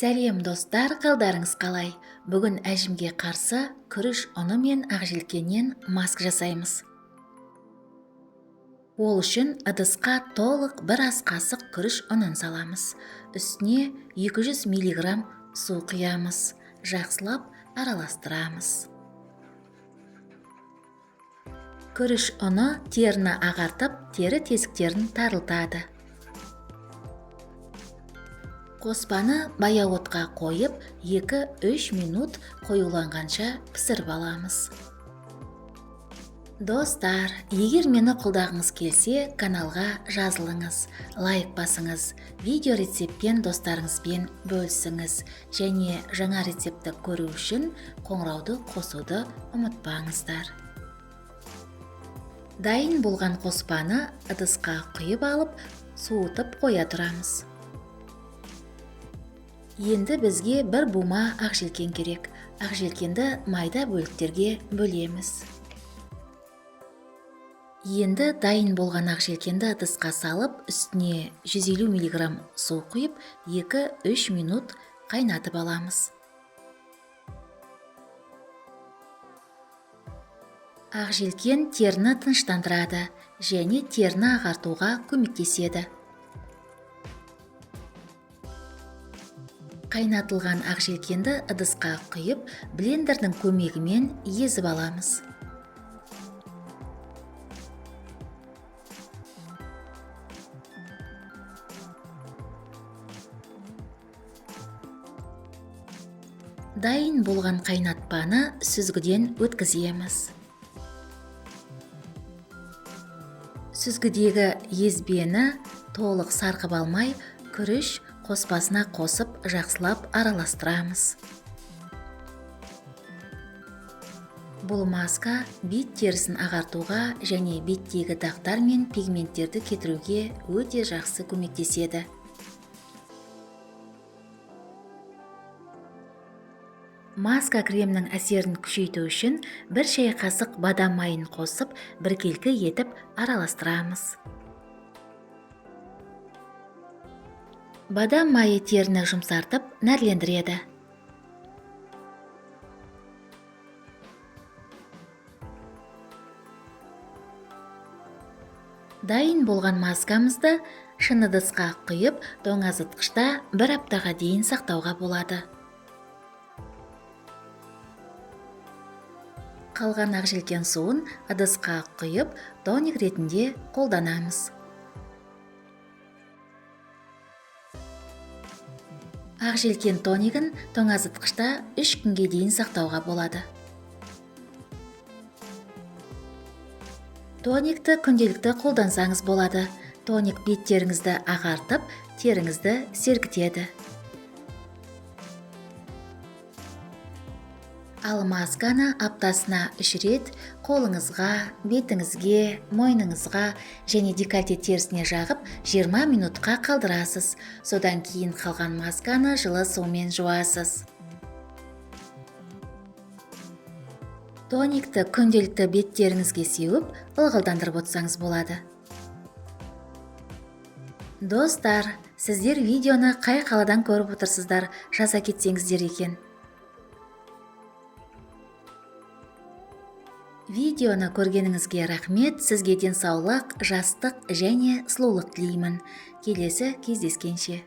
Сәлем достар, қалдарыңыз қалай? Бүгін әжімге қарсы күріш ұны мен ақжелкеннен маск жасаймыз. Ол үшін ыдысқа толық бір ас қасық күріш ұнын саламыз. Үстіне 200 мг су құямыз. Жақсылап араластырамыз. Күріш ұны теріні ағартып, тері тесіктерін тарылтады. Қоспаны баяу отқа қойып, 2-3 минут қоюланғанша пісіріп аламыз. Достар, егер мені қолдағыңыз келсе, каналға жазылыңыз, лайк басыңыз, видео рецептпен достарыңызбен бөлісіңіз, және жаңа рецепті көру үшін қоңырауды қосуды ұмытпаңыздар. Дайын болған қоспаны ыдысқа құйып алып, суытып қоя тұрамыз. Енді бізге бір бума ақжелкен керек. Ақжелкенді майда бөліктерге бөлеміз. Енді дайын болған ақжелкенді ыдысқа салып, үстіне 150 мг су құйып, 2-3 минут қайнатып аламыз. Ақжелкен теріні тыныштандырады және теріні ағартуға көмектеседі. Қайнатылған ақжелкенді ыдысқа құйып, блендердің көмегімен езіп аламыз. Дайын болған қайнатпаны сүзгіден өткіземіз. Сүзгідегі езбені толық сарқып алмай, күріш қоспасына қосып жақсылап араластырамыз. Бұл маска бет терісін ағартуға және беттегі дақтар мен пигменттерді кетіруге өте жақсы көмектеседі. Маска кремнің әсерін күшейту үшін бір шай қасық бадам майын қосып, біркелкі етіп араластырамыз. Бадам майы теріні жұмсартып, нәрлендіреді. Дайын болған маскамызды шыны ыдысқа құйып, тоңазытқышта 1 аптаға дейін сақтауға болады. Қалған ақжелкен суын ыдысқа құйып, тоник ретінде қолданамыз. Ақжелкен тоникін тоңазытқышта 3 күнге дейін сақтауға болады. Тоникті күнделікті қолдансаңыз болады. Тоник беттеріңізді ағартып, теріңізді сергітеді. Ал масканы аптасына 3 рет қолыңызға, бетіңізге, мойныңызға және декольте терісіне жағып 20 минутқа қалдырасыз. Содан кейін қалған масканы жылы сумен жуасыз. Тоникті күнделікті беттеріңізге сеуіп, ылғалдандырып отырсаңыз болады. Достар, сіздер видеоны қай қаладан көріп отырсыздар, жаза кетсеңіздер екен. Видеоны көргеніңізге рахмет, сізге денсаулық, жастық және сұлулық тілеймін. Келесі кездескенше.